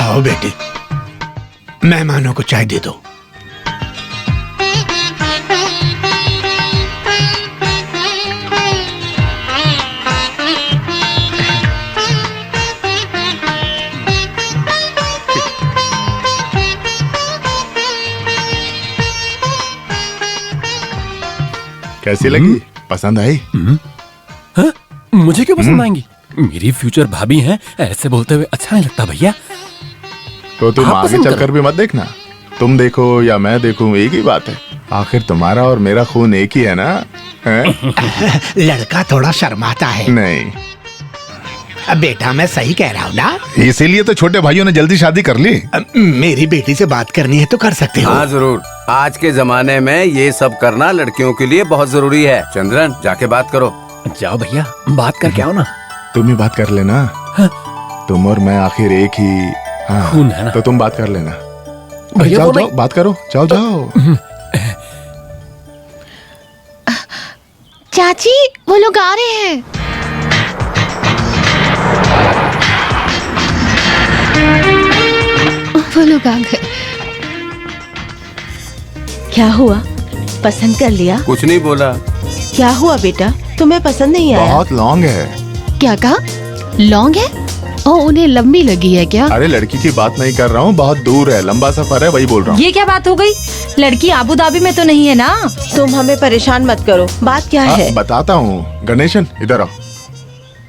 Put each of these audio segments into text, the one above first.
आओ बेटी, मेहमानों को चाय दे दो। कैसी लगी? पसंद आई? हाँ? मुझे क्यों पसंद आएंगी? मेरी फ्यूचर भाभी हैं, ऐसे बोलते हुए अच्छा नहीं लगता भैया। तो तुम आप आगे पसंद चलकर करो। भी मत देखना, तुम देखो या मैं देखूं एक ही बात है। आखिर तुम्हारा और मेरा खून एक ही है ना? हैं? लड़का थोड़ा शर्माता है। नहीं, बेटा मैं सही कह रहा हूँ ना? इसीलिए तो छोटे भाइयों ने जल्दी शादी कर ली। मेरी बेटी से बात करनी है तो कर सकते हो। हाँ जरूर, आज के जमाने में ये सब करना लड़कियों के लिए बहुत जरूरी है। चंद्रन, जाके बात करो। जाओ भैया, बात करके आओ ना। तुम ही बात कर लेना। तुम और मैं आखिर एक ही खून है ना? तो तुम बात कर लेना। भैया जाओ वो जाओ, नहीं- बात करो, जाओ जाओ। चाची, वो लोग आ रहे हैं। वो लोग आ गए। क्या हुआ, पसंद कर लिया? कुछ नहीं बोला। क्या हुआ बेटा, तुम्हें पसंद नहीं आया? बहुत लॉन्ग है। क्या कहा? लॉन्ग है? ओ, उन्हें लंबी लगी है क्या? अरे लड़की की बात नहीं कर रहा हूँ, बहुत दूर है, लंबा सफर है, वही बोल रहा हूँ। ये क्या बात हो गई? लड़की आबू धाबी में तो नहीं है ना? तुम हमें परेशान मत करो, बात क्या है? बताता हूँ। गणेशन इधर आओ,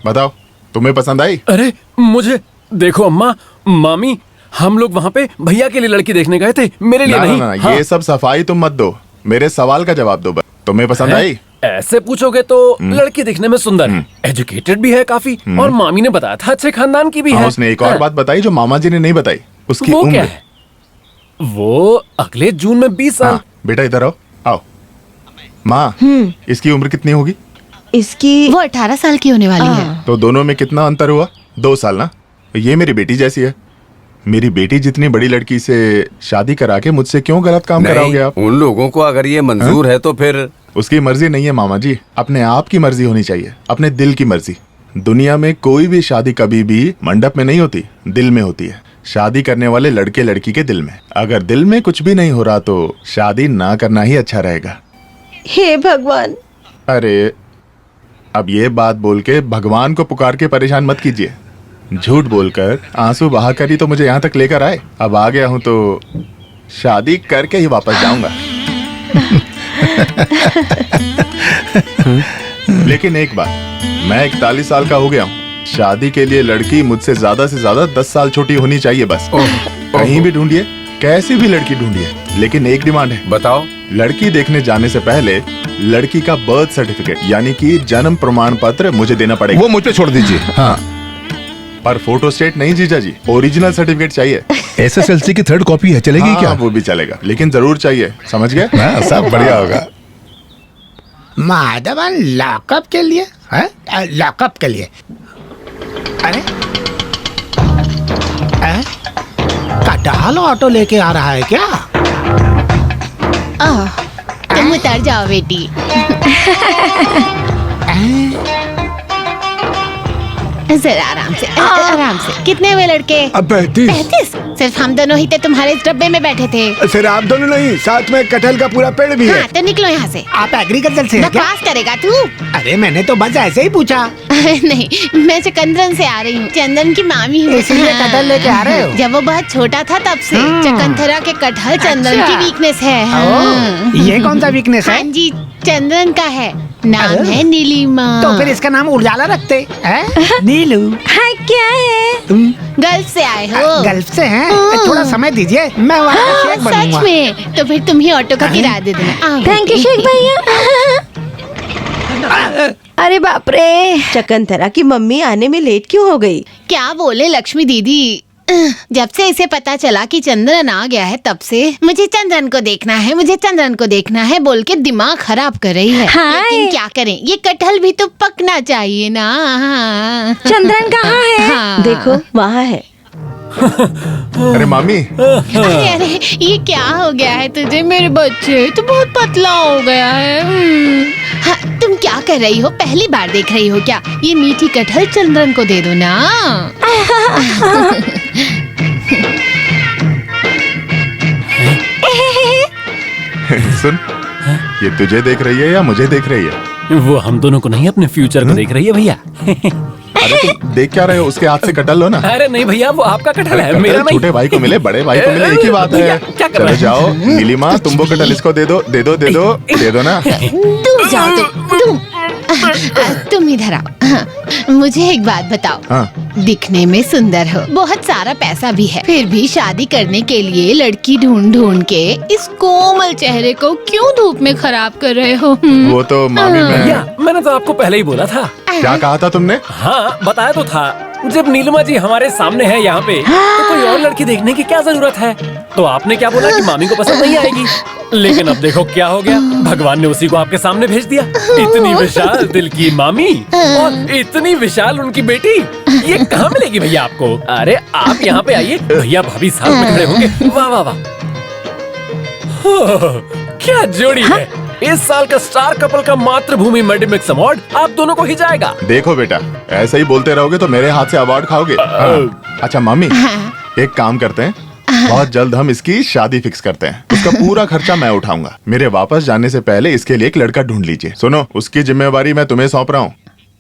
बताओ तुम्हें पसंद आई? अरे मुझे देखो अम्मा, मामी, हम लोग वहाँ पे भैया के लिए लड़की देखने गए थे, मेरे लिए ना, नहीं। ना, हाँ। ये सब सफाई तुम मत दो, मेरे सवाल का जवाब दो बस। तुम्हें पसंद आई? ऐसे पूछोगे तो लड़की दिखने में सुंदर है, एजुकेटेड भी है काफी, और मामी ने बताया था अच्छे खानदान की भी हाँ, है। उसने एक और हाँ। बात बताई जो मामा जी ने नहीं बताई, उसकी वो क्या उम्र। है? वो अगले जून में 20 साल। हाँ, बेटा इधर आओ, आओ। माँ, इसकी उम्र कितनी होगी? इसकी वो 18 साल की होने वाली है। तो दोनों में कितना अंतर हुआ? 2 साल ना? ये मेरी बेटी जैसी है। मेरी बेटी जितनी बड़ी लड़की से शादी करा के मुझसे क्यों गलत काम कराओगे नहीं, आप? उन लोगों को अगर ये मंजूर है तो फिर उसकी मर्जी नहीं है मामा जी, अपने आप की मर्जी होनी चाहिए, अपने दिल की मर्जी। दुनिया में कोई भी शादी कभी भी मंडप में नहीं होती, दिल में होती है। शादी करने वाले लड़के लड़की के दिल में। अगर दिल में कुछ भी नहीं हो रहा तो शादी ना करना ही अच्छा रहेगा। हे भगवान। अरे अब ये बात बोल के भगवान को पुकार के परेशान मत कीजिए। झूठ बोलकर आंसू बहाकर ही तो मुझे यहाँ तक लेकर आए। अब आ गया हूँ तो शादी करके ही वापस जाऊंगा। लेकिन एक बात, मैं 41 साल का हो गया हूँ। शादी के लिए लड़की मुझसे ज्यादा से ज्यादा 10 साल छोटी होनी चाहिए बस। कहीं भी ढूंढिए, कैसी भी लड़की ढूंढिए, लेकिन एक डिमांड है। बताओ। लड़की देखने जाने से पहले लड़की का बर्थ सर्टिफिकेट यानी कि जन्म प्रमाण पत्र मुझे देना पड़ेगा। वो मुझ पे छोड़ दीजिए। हाँ, पर फोटो स्टेट नहीं जीजा जी, ओरिजिनल सर्टिफिकेट चाहिए। SSLC की 3rd कॉपी है, चलेगी हाँ, क्या? वो भी चलेगा, लेकिन जरूर चाहिए, समझ गए? हाँ, सब बढ़िया होगा। माधवन लॉकअप के लिए है? लॉकअप के लिए? अरे कटाल ऑटो लेके आ रहा है क्या? तुम उतर जाओ बेटी। जरा आराम से, आराम से। कितने हुए लड़के? अब 35। 35? सिर्फ हम दोनों ही थे तुम्हारे इस डब्बे में बैठे थे। सिर्फ आप दोनों नहीं, साथ में कटहल का पूरा पेड़ भी है। हाँ, तो निकलो यहाँ से। आप एग्रीकल्चर से हैं क्या? बकवास करेगा तू? अरे मैंने तो बस ऐसे ही पूछा। नहीं, मैं चकंदरन से आ रही हूँ, चंदन की मामी हूँ। इसलिए कटहल लेके आ रहे हो? जब वो बहुत छोटा था तब से चकंथरा के कटहल चंदन की वीकनेस है। हाँ। ये कौन सा वीकनेस हाँ है? जी, चंदन का है, नाम है नीलिमा। तो फिर इसका नाम उजाला रखते हैं? नीलू। हाँ, क्या है? तुम गल्फ से आए हो? गल्फ से हैं? थोड़ा समय दीजिए, मैं वहाँ का शेख बनूंगा। सच में? तो फिर तुम ही ऑटो का किराया दे देना। थैंक यू शेख भैया। अरे बाप रे, चकंतरा की मम्मी आने में लेट क्यों हो गई? क्या बोले लक्ष्मी दीदी, जब से इसे पता चला कि चंद्रन आ गया है तब से मुझे चंद्रन को देखना है, मुझे चंद्रन को देखना है बोल के दिमाग खराब कर रही है। हाँ। लेकिन क्या करें, ये कटहल भी तो पकना चाहिए ना। चंद्रन कहाँ है? हाँ। देखो वहाँ है। अरे मामी, अरे अरे, ये क्या हो गया है तुझे मेरे बच्चे? तू बहुत पतला हो गया है। हाँ, तुम क्या कर रही हो? पहली बार देख रही हो क्या? ये मीठी कटहल चंद्रन को दे दो ना। सुन, ये तुझे देख रही है या मुझे देख रही है? वो हम दोनों को नहीं, अपने फ्यूचर को देख रही है भैया। अरे तुम देख क्या रहे हो? उसके हाथ से कटल लो ना। अरे नहीं भैया, वो आपका कटहल है, मेरा नहीं। छोटे भाई को मिले, बड़े भाई को मिले, एक ही बात भैया, है। क्या कर चलो रहे हैं? जाओ, नीलिमा तुम वो कटल इसको दे दो, दे दो, दे दो, दे दो ना। तुम जाओ, तुम इधर आओ। हाँ, मुझे एक बात बताओ। हाँ। दिखने में सुंदर हो, बहुत सारा पैसा भी है, फिर भी शादी करने के लिए लड़की ढूंढ ढूंढ के इस कोमल चेहरे को क्यों धूप में खराब कर रहे हो? वो तो मामी भैया, मैं। मैंने तो आपको पहले ही बोला था। क्या कहा था तुमने? हाँ, बताया तो था। जब नीलिमा जी हमारे सामने है यहाँ पे, तो कोई और लड़की देखने की क्या जरूरत है? तो आपने क्या बोला कि मामी को पसंद नहीं आएगी, लेकिन अब देखो क्या हो गया, भगवान ने उसी को आपके सामने भेज दिया। इतनी विशाल दिल की मामी और इतनी विशाल उनकी बेटी, ये कहाँ मिलेगी भैया आपको? अरे आप यहाँ पे आइए, भैया भाभी साथ में खड़े होंगे। वाह वाह वाह, क्या जोड़ी है। इस साल का स्टार कपल का मातृभूमि मेडिमिक्स अवार्ड आप दोनों को ही जाएगा। देखो बेटा, ऐसे ही बोलते रहोगे तो मेरे हाथ से अवार्ड खाओगे। हाँ। अच्छा मामी, एक काम करते हैं, बहुत जल्द हम इसकी शादी फिक्स करते हैं। उसका पूरा खर्चा मैं उठाऊंगा। मेरे वापस जाने से पहले इसके लिए एक लड़का ढूंढ लीजिए। सुनो, उसकी जिम्मेवारी मैं तुम्हें सौंप रहा हूँ।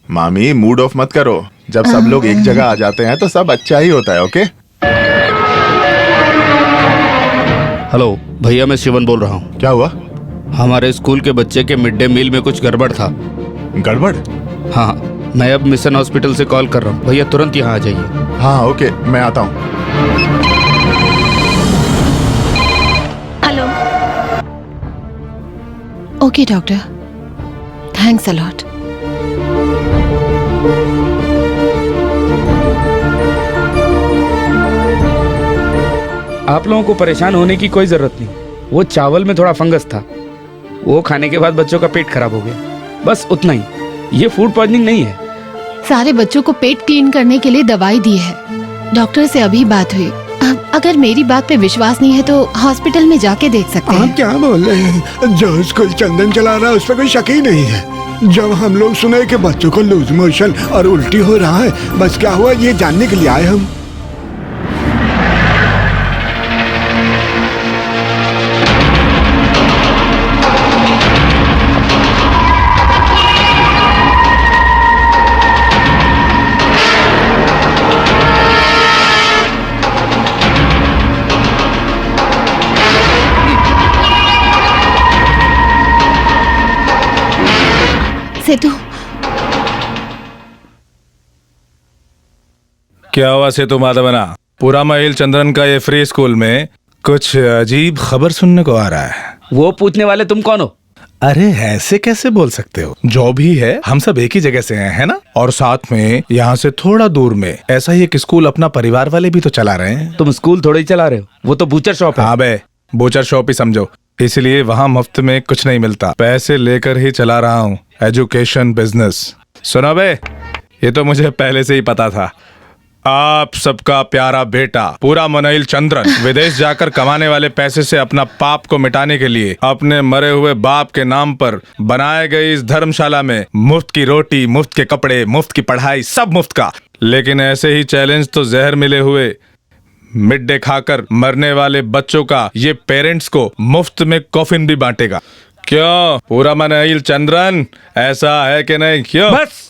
मामी मूड ऑफ मत करो, जब सब लोग एक जगह आ जाते हैं तो सब अच्छा ही होता है। ओके? हेलो भैया, मैं शिवन बोल रहा हूँ। क्या हुआ? हमारे स्कूल के बच्चे के मिड डे मील में कुछ गड़बड़ था। गड़बड़? हाँ, मैं अब मिशन हॉस्पिटल से कॉल कर रहा हूँ। भैया तुरंत यहाँ आ जाइए। हाँ ओके, मैं आता हूँ। Hello. Okay doctor, thanks a lot. आप लोगों को परेशान होने की कोई जरूरत नहीं। वो चावल में थोड़ा फंगस था, वो खाने के बाद बच्चों का पेट खराब हो गया, बस उतना ही। ये फूड पॉइजनिंग नहीं है। सारे बच्चों को पेट क्लीन करने के लिए दवाई दी है। डॉक्टर से अभी बात हुई। अगर मेरी बात पे विश्वास नहीं है तो हॉस्पिटल में जाके देख सकते हैं। आप क्या बोल रहे हैं? जो स्कूल चंदन चला रहा है उस पर कोई शक ही नहीं है। जब हम लोग सुने कि बच्चों को लूज मोशन और उल्टी हो रहा है, बस क्या हुआ ये जानने के लिए आए हम। सेतु, क्या हुआ सेतु माधवना? पूरा महिल चंद्रन का ये फ्री स्कूल में कुछ अजीब खबर सुनने को आ रहा है। वो पूछने वाले तुम कौन हो? अरे ऐसे कैसे बोल सकते हो? जो भी है हम सब एक ही जगह से हैं, है ना? और साथ में यहाँ से थोड़ा दूर में ऐसा ही एक स्कूल अपना परिवार वाले भी तो चला रहे हैं। तुम स्कूल थोड़ा ही चला रहे हो, वो तो बूचर शॉप है। हाँ बे, बूचर शॉप ही समझो। इसलिए वहाँ मुफ्त में कुछ नहीं मिलता, पैसे लेकर ही चला रहा हूँ। Education business. सुनो बे, ये तो मुझे पहले से ही पता था। आप सबका प्यारा बेटा पूरा मनाइल चंद्रन विदेश जाकर कमाने वाले पैसे से अपना पाप को मिटाने के लिए अपने मरे हुए बाप के नाम पर बनाए गए इस धर्मशाला में मुफ्त की रोटी, मुफ्त के कपड़े, मुफ्त की पढ़ाई, सब मुफ्त का। लेकिन ऐसे ही चैलेंज तो जहर मिले हुए मिड डे खाकर मरने वाले बच्चों का ये पेरेंट्स को मुफ्त में कॉफिन भी बांटेगा। क्यों पूरा मनाइल चंद्रन, ऐसा है कि नहीं? क्यों? बस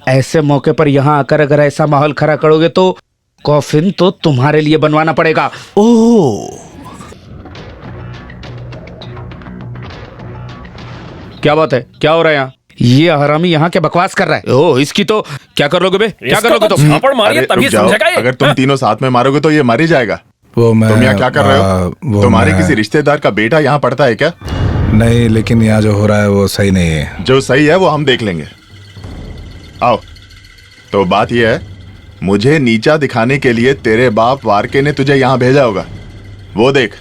ऐसे मौके पर यहाँ आकर अगर ऐसा माहौल खड़ा करोगे तो कॉफिन तो तुम्हारे लिए बनवाना पड़ेगा। ओह, क्या बात है? क्या हो रहा है यहाँ? ये हरामी यहाँ के बकवास कर रहा है। ओह, इसकी तो क्या कर लोगे बे? क्या करोगे तुम? थप्पड़ मारिए अरे, तभी रुक जाओ। समझेगा ये। अगर तुम तीनों साथ में मारोगे तो ये मर ही जाएगा। वो मैं तुम यहाँ क्या कर रहे हो? तुम्हारे किसी रिश्तेदार का बेटा यहाँ पढ़ता है क्या? नहीं, लेकिन यहाँ जो हो रहा है वो सही नहीं है। जो सही है वो हम देख लेंगे। आओ। तो बात यह है, मुझे नीचा दिखाने के लिए तेरे बाप वारके ने तुझे यहाँ भेजा होगा। वो देख,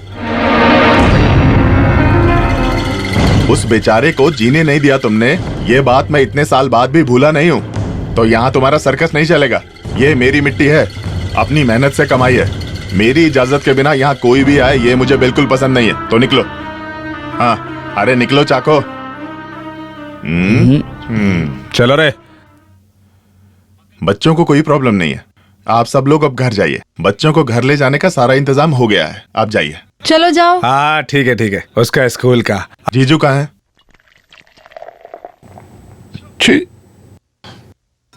उस बेचारे को जीने नहीं दिया तुमने। ये बात मैं इतने साल बाद भी भूला नहीं हूँ। तो यहाँ तुम्हारा सर्कस नहीं चलेगा। ये मेरी मिट्टी है, अपनी मेहनत से कमाई है। मेरी इजाजत के बिना यहाँ कोई भी आए ये मुझे बिल्कुल पसंद नहीं है। तो निकलो। हाँ, अरे निकलो चाको। चलो रे। बच्चों को कोई प्रॉब्लम नहीं है। आप सब लोग अब घर जाइए। बच्चों को घर ले जाने का सारा इंतजाम हो गया है। आप जाइए। चलो जाओ। हाँ ठीक है, उसका स्कूल का। जीजू कहाँ है? छी।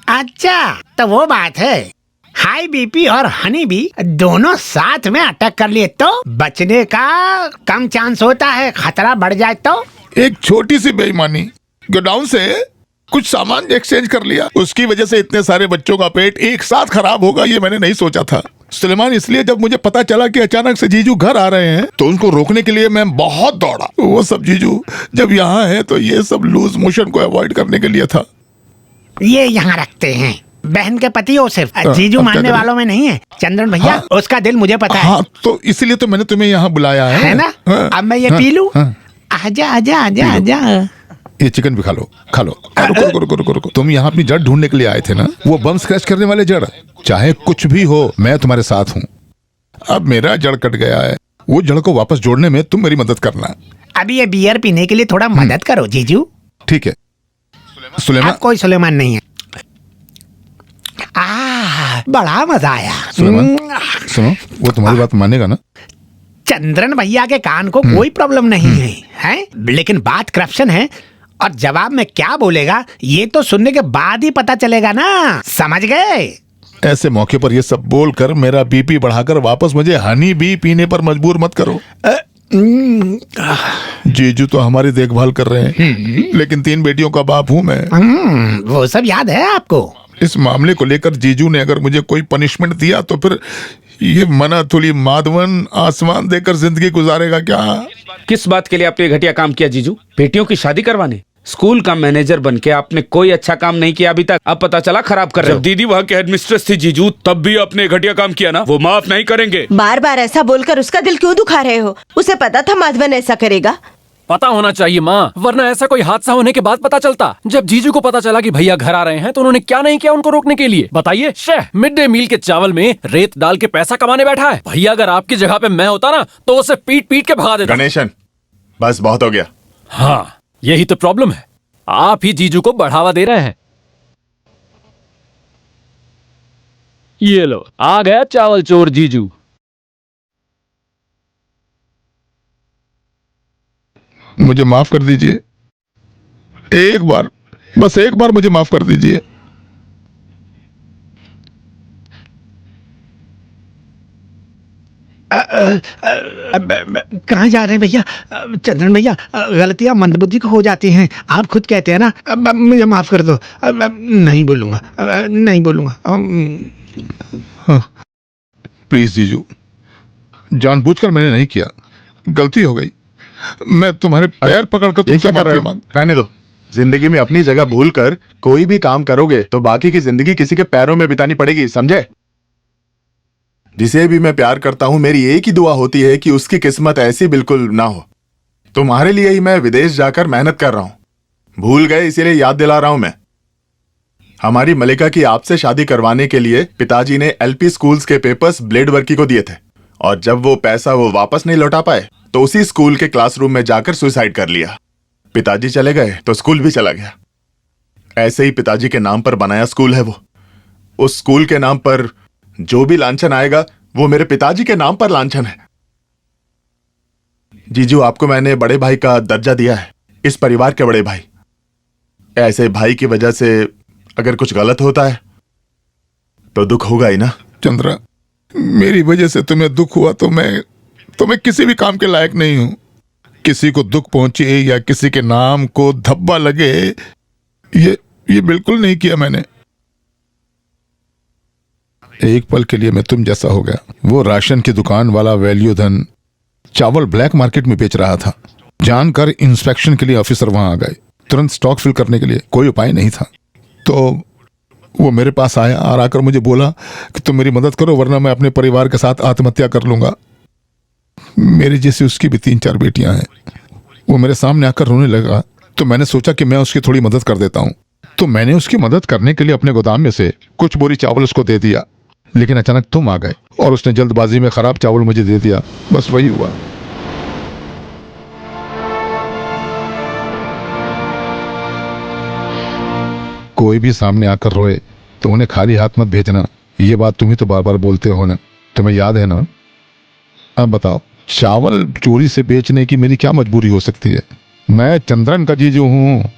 अच्छा, तो वो बात है। हाई बीपी और हनी बी दोनों साथ में अटैक कर लिए तो बचने का कम चांस होता है, खतरा बढ़ जाए तो। एक छोटी सी बेईमानी, गोडाउन से कुछ सामान एक्सचेंज कर लिया, उसकी वजह से इतने सारे बच्चों का पेट एक साथ खराब होगा ये मैंने नहीं सोचा था सुलेमान। इसलिए जब मुझे पता चला कि अचानक से जीजू घर आ रहे हैं तो उनको रोकने के लिए मैं बहुत दौड़ा। वो सब जीजू जब यहाँ है तो ये सब लूज मोशन को अवॉइड करने के लिए था। ये यहाँ रखते हैं। बहन के पति हो सिर्फ, जीजू अब क्या मानने करें? वालों में नहीं है। चंद्रन भैया, हाँ। उसका दिल मुझे पता हाँ, तो इसीलिए तो मैंने तुम्हें यहाँ बुलाया है ना? हाँ, अब मैं ये हाँ, पी लूं? हाँ। आजा आजा आजा आजा। ये चिकन भी खा लो। रुको। तुम यहाँ अपनी जड़ ढूंढने के लिए आए थे ना? वो बम स्क्रैच करने वाले जड़, चाहे कुछ भी हो मैं तुम्हारे साथ हूँ। अब मेरा जड़ कट गया है, वो जड़ को वापस जोड़ने में तुम मेरी मदद करना। अभी ये बियर पीने के लिए थोड़ा मदद करो जीजू। ठीक है सुलेमान। अब कोई सुलेमान नहीं है। बड़ा मजा आया। सुलेमान सुनो, वो तुम्हारी बात मानेगा ना? चंद्रन भैया के कान को कोई प्रॉब्लम नहीं है, हैं? लेकिन बात करप्शन है और जवाब में क्या बोलेगा ये तो सुनने के बाद ही पता चलेगा ना, समझ गए? ऐसे मौके पर ये सब बोलकर मेरा बीपी बढ़ाकर वापस मुझे हनी बी पीने पर मजबूर मत करो। जीजू तो हमारी देखभाल कर रहे हैं, लेकिन 3 बेटियों का बाप हूँ मैं। वो सब याद है आपको? इस मामले को लेकर जीजू ने अगर मुझे कोई पनिशमेंट दिया तो फिर ये मना थोड़ी माधवन आसमान देकर जिंदगी गुजारेगा क्या? किस बात के लिए आपने ये घटिया काम किया जीजू? बेटियों की शादी करवाने? स्कूल का मैनेजर बनके आपने कोई अच्छा काम नहीं किया अभी तक, अब पता चला खराब कर रहे हो। जब दीदी वहाँ के हेडमिस्ट्रेस थी जीजू, तब भी आपने घटिया काम किया ना, वो माफ नहीं करेंगे। बार बार ऐसा बोलकर उसका दिल क्यों दुखा रहे हो? उसे पता था माधवन ऐसा करेगा। पता होना चाहिए माँ, वरना ऐसा कोई हादसा होने के बाद पता चलता। जब जीजू को पता चला कि भैया घर आ रहे हैं तो उन्होंने क्या नहीं किया उनको रोकने के लिए, बताइए। मिड डे मील के चावल में रेत डाल के पैसा कमाने बैठा है। भैया अगर आपकी जगह पे मैं होता ना तो उसे पीट पीट के भगा देता। गणेशन, बस बहुत हो गया। हाँ, यही तो प्रॉब्लम है, आप ही जीजू को बढ़ावा दे रहे हैं। ये लो, आ गया चावल चोर जीजू। मुझे माफ कर दीजिए, एक बार, बस एक बार मुझे माफ कर दीजिए। कहाँ जा रहे हैं भैया? चंद्रन भैया, गलतियाँ मंदबुद्धि को हो जाती हैं, आप खुद कहते हैं ना। मुझे माफ कर दो। नहीं बोलूँगा, नहीं बोलूँगा। प्लीज जीजू, जानबूझकर मैंने नहीं किया, गलती हो गई। मैं तुम्हारे पैर पकड़कर तुमसे माफी मांग। रहने दो। जिंदगी में अपनी जगह भूलकर कोई भी काम करोगे तो बाकी की जिंदगी किसी के पैरों में बितानी पड़ेगी, समझे? जिसे भी मैं प्यार करता हूं, मेरी एक ही दुआ होती है कि उसकी किस्मत ऐसी बिल्कुल ना हो। तुम्हारे लिए ही मैं विदेश जाकर मेहनत कर रहा हूं। भूल गए इसीलिए याद दिला रहा हूं मैं। हमारी मलिका की आपसे शादी करवाने के लिए पिताजी ने एलपी स्कूल्स के पेपर्स ब्लेड वर्की को दिए थे, और जब वो पैसा वो वापस नहीं लौटा पाए तो उसी स्कूल के क्लासरूम में जाकर सुसाइड कर लिया। पिताजी चले गए तो स्कूल भी चला गया। ऐसे ही पिताजी के नाम पर बनाया स्कूल है वो। उस स्कूल के नाम पर जो भी लांछन आएगा वो मेरे पिताजी के नाम पर लांछन है। जीजू, आपको मैंने बड़े भाई का दर्जा दिया है, इस परिवार के बड़े भाई। ऐसे भाई की वजह से अगर कुछ गलत होता है तो दुख होगा ही ना। चंद्रा, मेरी वजह से तुम्हें दुख हुआ तो मैं किसी भी काम के लायक नहीं हूं। किसी को दुख पहुंचे या किसी के नाम को धब्बा लगे, ये बिल्कुल नहीं किया मैंने। एक पल के लिए मैं तुम जैसा हो गया। वो राशन की दुकान वाला वैल्यू धन चावल ब्लैक मार्केट में बेच रहा था। जानकर इंस्पेक्शन के लिए ऑफिसर वहां आ गए। तुरंत स्टॉक फिल करने के लिए कोई उपाय नहीं था, तो वो मेरे पास आया और आकर मुझे बोला कि तुम मेरी मदद करो वरना मैं अपने परिवार के साथ आत्महत्या कर लूंगा। मेरी जैसी उसकी भी 3-4 बेटियां हैं। वो मेरे सामने आकर रोने लगा तो मैंने सोचा कि मैं उसकी थोड़ी मदद कर देता हूं। तो मैंने उसकी मदद करने के लिए अपने गोदाम में से कुछ बोरी चावल उसको दे दिया, लेकिन अचानक तुम आ गए और उसने जल्दबाजी में खराब चावल मुझे दे दिया। बस वही हुआ। कोई भी सामने आकर रोए तो उन्हें खाली हाथ मत भेजना। ये बात तुम ही तो बार बार बोलते हो ना, तुम्हें याद है ना? अब बताओ चावल चोरी से बेचने की मेरी क्या मजबूरी हो सकती है? मैं चंद्रन का जीजू हूँ।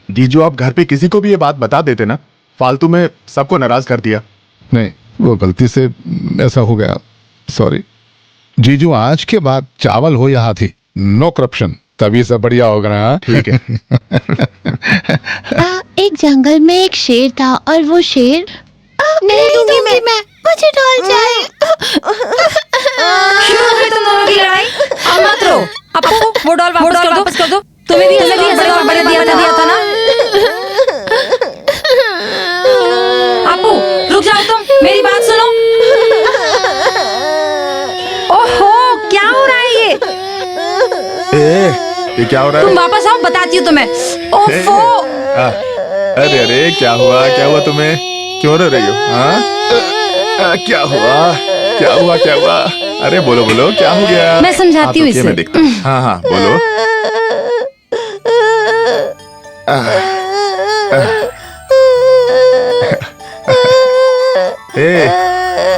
जीजू आप घर पे किसी को भी ये बात बता देते ना, फालतू में सबको नाराज कर दिया। नहीं, वो गलती से ऐसा हो गया, सॉरी। जीजू आज के बाद चावल हो या हाथी, नो करप्शन, तभी सब बढ़िया होगा ना। ठीक है। एक जंगल में एक शेर था और वो शेर नहीं दूंगी मैं मुझे डॉल चाहिए। शुरू हो गई तुम दोनों की लड़ाई। अब मत रो। अपू वो डॉल वापस कर दो। तुम्हें भी ऐसे डॉल बड़े दिया था ना। अपू रुक जाओ, तुम मेरी बात सुनो। ओहो क्या हो रहा है ये क्या हो रहा है? तुम वापस आओ, बताती हूँ तुम्हें। ओफो अरे अरे क्या हुआ तुम्हें? क्यों रो रही हो? हाँ क्या हुआ? अरे बोलो क्या हो गया? मैं समझाती हूँ इसे। मैं देखता हूँ। हाँ बोलो।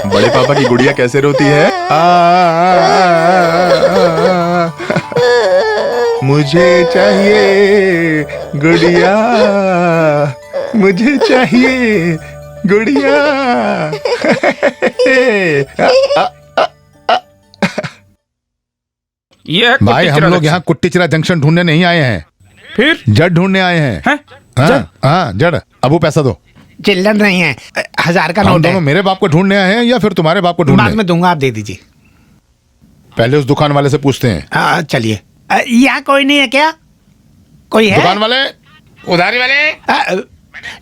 बड़े पापा की गुड़िया कैसे रोती है? मुझे चाहिए गुड़िया, मुझे चाहिए गुड़िया। ये भाई हम लोग यहाँ कुट्टीचिरा जंक्शन ढूंढने नहीं आए हैं, फिर जड़ ढूंढने आए हैं। हाँ जड़। अबू पैसा दो। चिल्लर नहीं है, 1000 का हम नोट दोनों है। मेरे बाप को ढूंढने आए हैं या फिर तुम्हारे बाप को ढूंढने? बाद में दूंगा, आप दे दीजिए। पहले उस दुकान वाले से पूछते हैं। चलिए। यहाँ कोई नहीं है क्या? कोई है? दुकान वाले, उधारी वाले,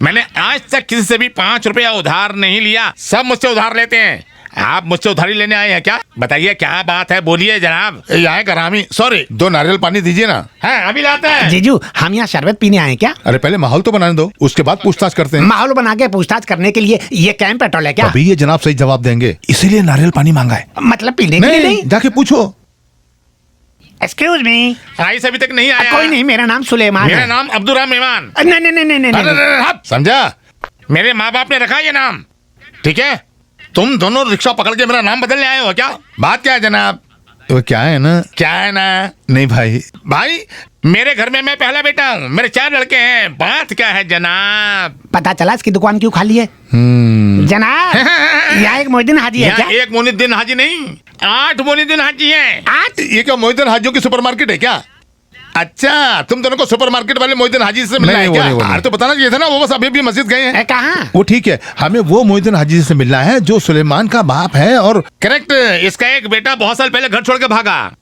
मैंने आज तक किसी से भी 5 रुपया उधार नहीं लिया। सब मुझसे उधार लेते हैं। आप मुझसे उधारी लेने आए हैं क्या? बताइए क्या बात है, बोलिए जनाब। यहाँ करामी, सॉरी 2 नारियल पानी दीजिए ना। हाँ अभी लाते हैं। जीजू हम यहाँ शरबत पीने आए क्या? अरे पहले माहौल तो बनाने दो, उसके बाद पूछताछ करते हैं। माहौल बना के पूछताछ करने के लिए ये कैंप पेट्रोल है क्या? अभी ये जनाब सही जवाब देंगे, इसीलिए नारियल पानी मांगा है। मतलब पीने के लिए नहीं? जाके पूछो। Excuse me. राइस अभी तक नहीं आया। कोई नहीं, मेरा नाम सुलेमान है। मेरा नाम अब्दुर्रहमान मेहमान। नहीं। समझा? मेरे माँ बाप ने रखा ये नाम, ठीक है? तुम दोनों रिक्शा पकड़ के मेरा नाम बदलने आए हो क्या? बात क्या है जनाब? वो क्या है ना? नहीं भाई मेरे घर में मैं पहला बेटा हूँ, मेरे 4 लड़के हैं। बात क्या है जनाब? पता चला इसकी दुकान क्यों खाली है? जनाब यहाँ एक मोहिद्दीन हाजी है क्या? एक मोहिद्दीन हाजी नहीं, 8 मोहिद्दीन हाजी हैं। 8? ये क्या मोहिद्दीन हाजियों की सुपरमार्केट है क्या? अच्छा, तुम दोनों को सुपरमार्केट वाले मोहिद्दीन हाजी से मिलना है क्या? अरे तो बताना चाहिए था ना, वो बस अभी भी मस्जिद गए हैं। कहाँ? वो ठीक है, हमें वो मोहिद्दीन हाजी से मिलना है जो सुलेमान का बाप है। और करेक्ट, इसका एक बेटा बहुत साल पहले घर छोड़ के भागा।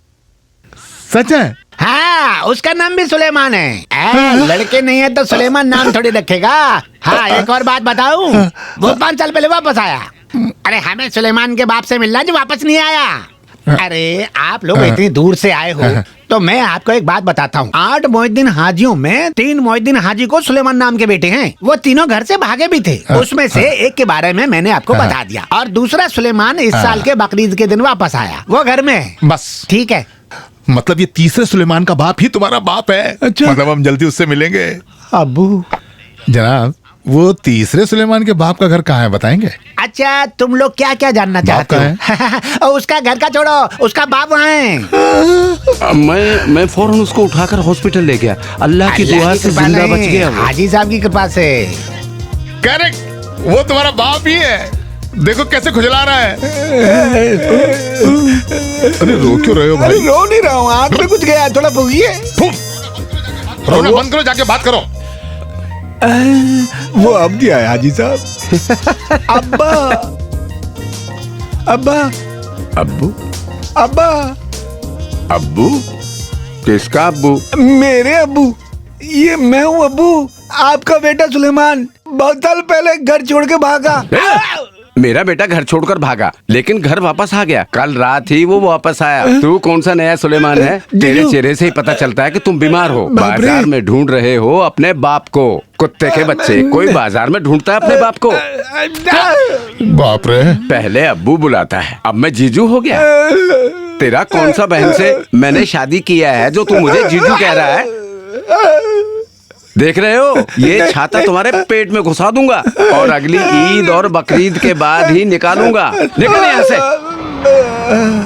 सच है? हाँ, उसका नाम भी सुलेमान है। लड़के नहीं है तो सुलेमान नाम थोड़ी रखेगा। हाँ, एक और बात बताऊं, वो 5 साल पहले वापस आया। अरे हमें सुलेमान के बाप से मिलना जो वापस नहीं आया। अरे आप लोग इतनी दूर से आए हो तो मैं आपको एक बात बताता हूँ। 8 मोहिद्दीन हाजियों में 3 मोहिद्दीन हाजी को सुलेमान नाम के बेटे हैं। वो तीनों घर से भागे भी थे। उसमें से एक के बारे में मैंने आपको बता दिया, और दूसरा सुलेमान इस साल के बकरीद के दिन वापस आया। वो घर में है। बस ठीक है। मतलब ये तीसरे सुलेमान का बाप ही तुम्हारा बाप है? अच्छा। मतलब हम जल्दी उससे मिलेंगे। अब्बू जनाब, वो तीसरे सुलेमान के बाप का घर कहाँ है, बताएंगे? अच्छा, तुम लोग क्या क्या जानना चाहते हो? उसका घर का छोड़ो, उसका बाप वहाँ है। मैं फौरन उसको उठाकर हॉस्पिटल ले गया। अल्लाह की दुआ से जिंदा बच गया वो। हाजी साहब की कृपा से। करेक्ट, वो तुम्हारा बाप ही है। देखो कैसे खुजला रहा है। अरे रो क्यों रहे हो भाई? अरे रो नहीं रहा हूँ, आँख में कुछ गया, थोड़ा भूगिए। रोना बंद करो, जाके बात करो। वो अब गया है हाजी साहब। अब्बा, अब्बा, अब्बू, अब्बा, अब्बू, किसका अब्बू? मेरे अब्बू। ये मैं हूँ अब्बू, आपका बेटा सुलेमान। बहुत साल पहले घर छोड़ के भागा। मेरा बेटा घर छोड़कर भागा, लेकिन घर वापस आ गया। कल रात ही वो वापस आया। तू कौन सा नया सुलेमान है? तेरे चेहरे से ही पता चलता है कि तुम बीमार हो। बाजार में ढूंढ रहे हो अपने बाप को। कुत्ते के बच्चे, कोई बाजार में ढूंढता है अपने बाप को? बाप रे। पहले अब्बू बुलाता है, अब मैं जीजू हो गया। तेरा कौन सा बहन से मैंने शादी किया है जो तू मुझे जीजू कह रहा है? देख रहे हो, ये छाता तुम्हारे पेट में घुसा दूंगा और अगली ईद और बकरीद के बाद ही निकालूंगा। निकल यहाँ से।